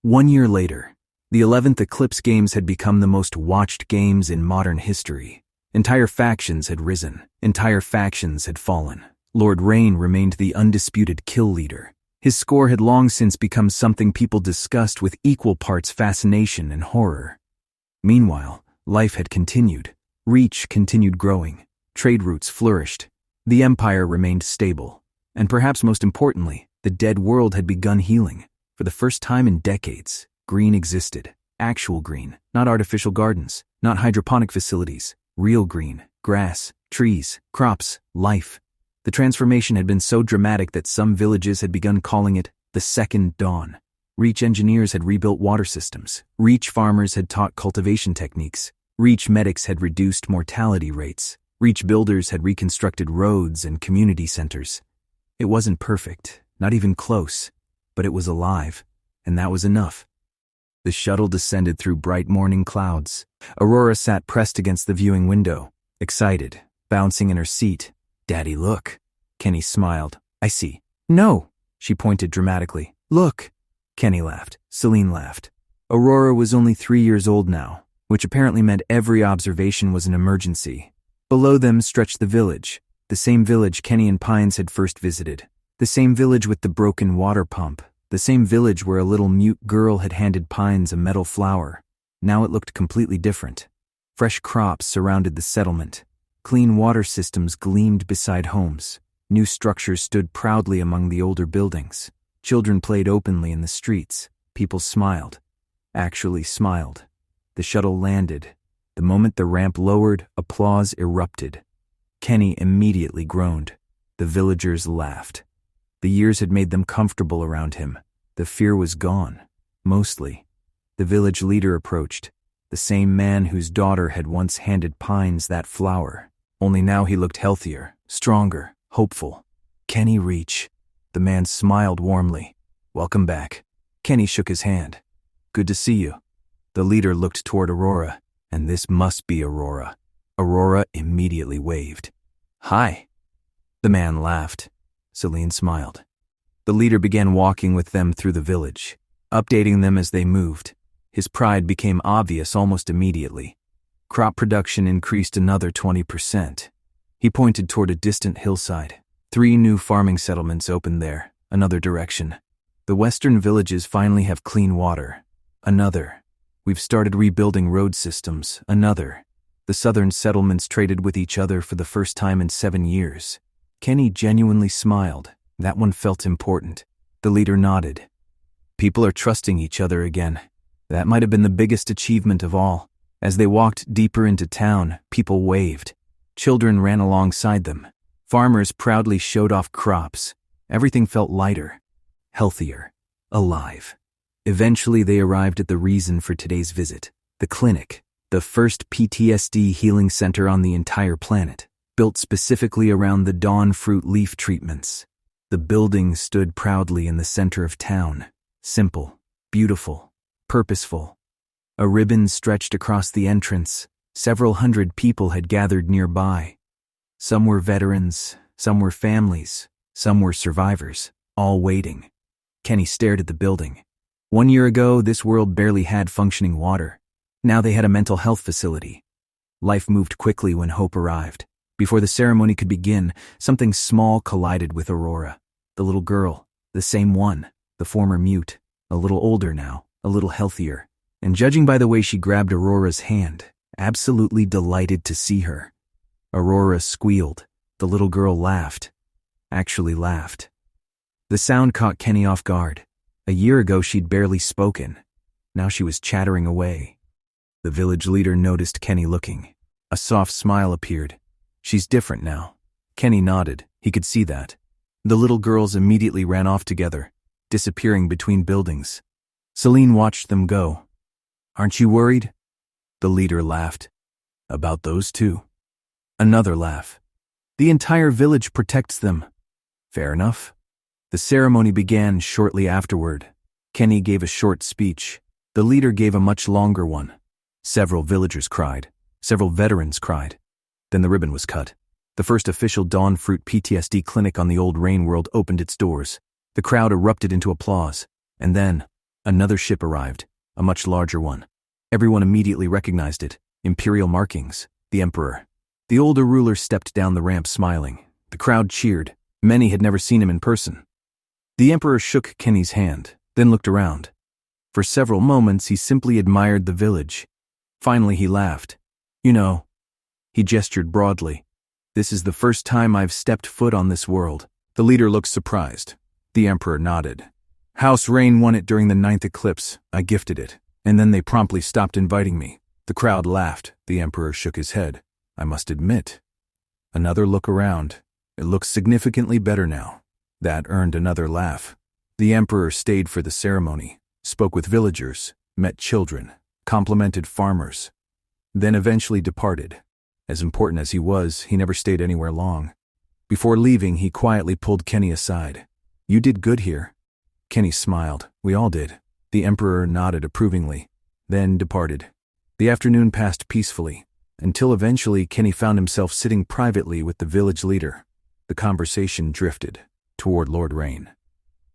1 year later, the 11th Eclipse Games had become the most watched games in modern history. Entire factions had risen. Entire factions had fallen. Lord Rain remained the undisputed kill leader. His score had long since become something people discussed with equal parts fascination and horror. Meanwhile, life had continued. Reach continued growing. Trade routes flourished. The Empire remained stable. And perhaps most importantly, the dead world had begun healing. For the first time in decades, green existed. Actual green, not artificial gardens, not hydroponic facilities. Real green, grass, trees, crops, life. The transformation had been so dramatic that some villages had begun calling it the Second Dawn. Reach engineers had rebuilt water systems. Reach farmers had taught cultivation techniques. Reach medics had reduced mortality rates. Reach builders had reconstructed roads and community centers. It wasn't perfect, not even close, but it was alive, and that was enough. The shuttle descended through bright morning clouds. Aurora sat pressed against the viewing window, excited, bouncing in her seat. "Daddy, look." Kenny smiled. "I see." "No," she pointed dramatically. "Look." Kenny laughed. Celine laughed. Aurora was only 3 years old now, which apparently meant every observation was an emergency. Below them stretched the village, the same village Kenny and Pines had first visited, the same village with the broken water pump, the same village where a little mute girl had handed Pines a metal flower. Now it looked completely different. Fresh crops surrounded the settlement. Clean water systems gleamed beside homes. New structures stood proudly among the older buildings. Children played openly in the streets. People smiled. Actually smiled. The shuttle landed. The moment the ramp lowered, applause erupted. Kenny immediately groaned. The villagers laughed. The years had made them comfortable around him. The fear was gone. Mostly. The village leader approached. The same man whose daughter had once handed Pines that flower. Only now he looked healthier, stronger, hopeful. "Kenny Reach." The man smiled warmly. "Welcome back." Kenny shook his hand. "Good to see you." The leader looked toward Aurora, and this must be Aurora. Aurora immediately waved. "Hi." The man laughed. Celine smiled. The leader began walking with them through the village, updating them as they moved. His pride became obvious almost immediately. Crop production increased another 20%. He pointed toward a distant hillside. 3 new farming settlements opened there, another direction. The western villages finally have clean water. Another. We've started rebuilding road systems. Another. The southern settlements traded with each other for the first time in 7 years. Kenny genuinely smiled. That one felt important. The leader nodded. People are trusting each other again. That might have been the biggest achievement of all. As they walked deeper into town, people waved. Children ran alongside them. Farmers proudly showed off crops. Everything felt lighter, healthier, alive. Eventually they arrived at the reason for today's visit. The clinic, the first PTSD healing center on the entire planet, built specifically around the dawn fruit leaf treatments. The building stood proudly in the center of town. Simple, beautiful, purposeful. A ribbon stretched across the entrance. Several hundred people had gathered nearby. Some were veterans, some were families, some were survivors, all waiting. Kenny stared at the building. 1 year ago, this world barely had functioning water. Now they had a mental health facility. Life moved quickly when hope arrived. Before the ceremony could begin, something small collided with Aurora. The little girl, the same one, the former mute, a little older now, a little healthier. And judging by the way she grabbed Aurora's hand, absolutely delighted to see her. Aurora squealed. The little girl laughed. Actually laughed. The sound caught Kenny off guard. A year ago she'd barely spoken. Now she was chattering away. The village leader noticed Kenny looking. A soft smile appeared. "She's different now." Kenny nodded. He could see that. The little girls immediately ran off together, disappearing between buildings. Celine watched them go. "Aren't you worried?" The leader laughed. "About those two?" Another laugh. "The entire village protects them." "Fair enough." The ceremony began shortly afterward. Kenny gave a short speech. The leader gave a much longer one. Several villagers cried. Several veterans cried. Then the ribbon was cut. The first official Dawn Fruit PTSD clinic on the old Rain world opened its doors. The crowd erupted into applause. And then, Another ship arrived, a much larger one. Everyone immediately recognized it. Imperial markings. The Emperor. The older ruler stepped down the ramp smiling. The crowd cheered. Many had never seen him in person. The Emperor shook Kenny's hand, then looked around. For several moments he simply admired the village. Finally he laughed. You know, he gestured broadly. This is the first time I've stepped foot on this world. The leader looked surprised. The Emperor nodded. House Rain won it during the 9th eclipse. I gifted it. And then they promptly stopped inviting me. The crowd laughed. The Emperor shook his head. I must admit. Another look around. It looks significantly better now. That earned another laugh. The Emperor stayed for the ceremony, spoke with villagers, met children, complimented farmers, then eventually departed. As important as he was, he never stayed anywhere long. Before leaving, he quietly pulled Kenny aside. You did good here. Kenny smiled. We all did. The Emperor nodded approvingly, then departed. The afternoon passed peacefully, until eventually Kenny found himself sitting privately with the village leader. The conversation drifted toward Lord Rain,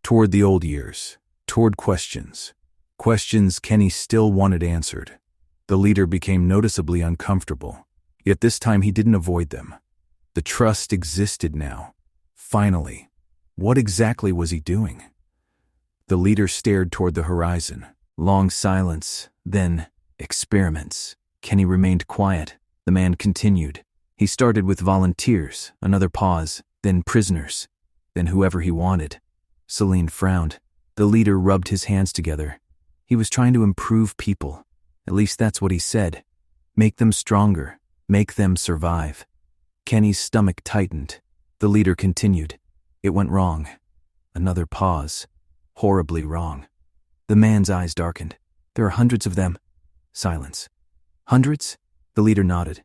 toward the old years, toward questions. Questions Kenny still wanted answered. The leader became noticeably uncomfortable, yet this time he didn't avoid them. The trust existed now. Finally, what exactly was he doing? The leader stared toward the horizon. Long silence, then experiments. Kenny remained quiet. The man continued. He started with volunteers, another pause, then prisoners, then whoever he wanted. Celine frowned. The leader rubbed his hands together. He was trying to improve people. At least that's what he said. Make them stronger. Make them survive. Kenny's stomach tightened. The leader continued. It went wrong. Another pause. Horribly wrong. The man's eyes darkened. There are hundreds of them. Silence. Hundreds? The leader nodded.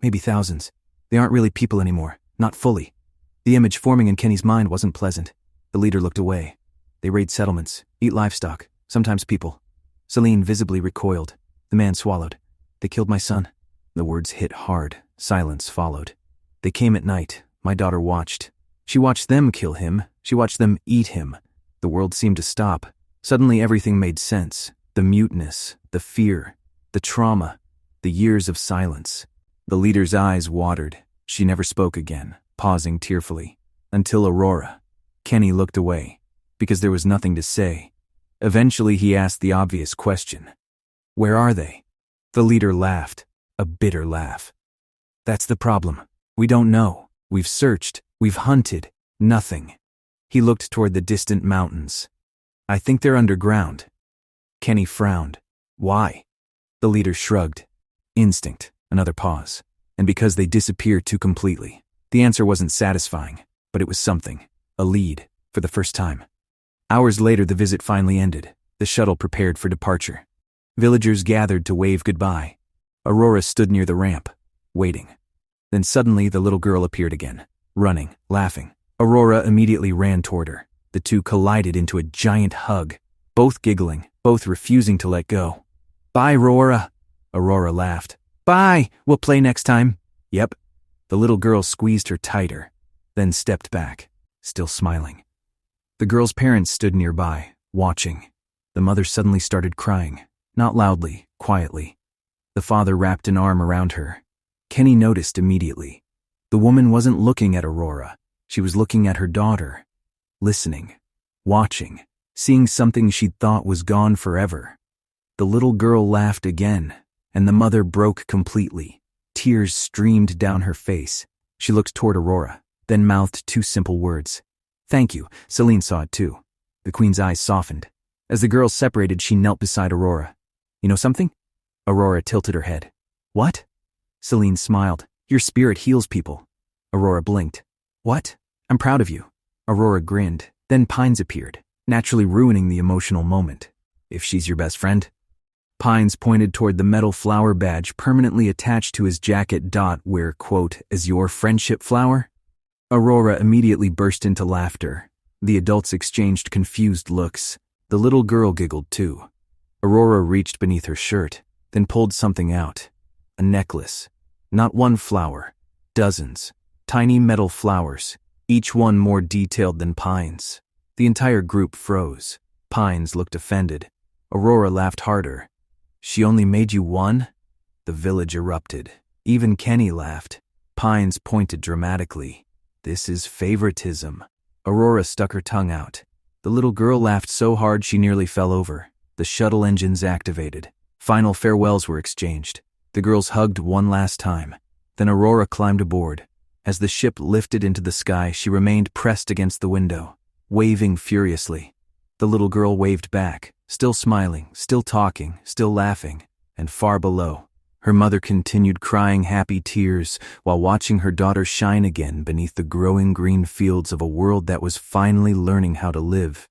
Maybe thousands. They aren't really people anymore. Not fully. The image forming in Kenny's mind wasn't pleasant. The leader looked away. They raid settlements, eat livestock, sometimes people. Celine visibly recoiled. The man swallowed. They killed my son. The words hit hard. Silence followed. They came at night. My daughter watched. She watched them kill him. She watched them eat him. The world seemed to stop. Suddenly everything made sense. The muteness, the fear, the trauma, the years of silence. The leader's eyes watered. She never spoke again, pausing tearfully. Until Aurora. Kenny looked away, because there was nothing to say. Eventually he asked the obvious question. Where are they? The leader laughed, a bitter laugh. That's the problem. We don't know. We've searched. We've hunted. Nothing. He looked toward the distant mountains. I think they're underground. Kenny frowned. Why? The leader shrugged. Instinct. Another pause. And because they disappeared too completely. The answer wasn't satisfying, but it was something. A lead, for the first time. Hours later the visit finally ended. The shuttle prepared for departure. Villagers gathered to wave goodbye. Aurora stood near the ramp, waiting. Then suddenly the little girl appeared again, running, laughing. Aurora immediately ran toward her. The two collided into a giant hug, both giggling, both refusing to let go. Bye, Aurora. Aurora laughed. Bye, we'll play next time. Yep. The little girl squeezed her tighter, then stepped back, still smiling. The girl's parents stood nearby, watching. The mother suddenly started crying, not loudly, quietly. The father wrapped an arm around her. Kenny noticed immediately. The woman wasn't looking at Aurora. She was looking at her daughter, listening, watching, seeing something she'd thought was gone forever. The little girl laughed again, and the mother broke completely. Tears streamed down her face. She looked toward Aurora, then mouthed two simple words. Thank you. Celine saw it too. The queen's eyes softened. As the girls separated, she knelt beside Aurora. You know something? Aurora tilted her head. What? Celine smiled. Your spirit heals people. Aurora blinked. What? I'm proud of you. Aurora grinned. Then Pines appeared, naturally ruining the emotional moment. If she's your best friend? Pines pointed toward the metal flower badge permanently attached to his jacket. Where, quote, is your friendship flower? Aurora immediately burst into laughter. The adults exchanged confused looks. The little girl giggled too. Aurora reached beneath her shirt, then pulled something out. A necklace. Not one flower. Dozens. Tiny metal flowers. Each one more detailed than Pines. The entire group froze. Pines looked offended. Aurora laughed harder. She only made you one? The village erupted. Even Kenny laughed. Pines pointed dramatically. This is favoritism. Aurora stuck her tongue out. The little girl laughed so hard she nearly fell over. The shuttle engines activated. Final farewells were exchanged. The girls hugged one last time. Then Aurora climbed aboard. As the ship lifted into the sky, she remained pressed against the window, waving furiously. The little girl waved back, still smiling, still talking, still laughing, and far below, her mother continued crying happy tears while watching her daughter shine again beneath the growing green fields of a world that was finally learning how to live.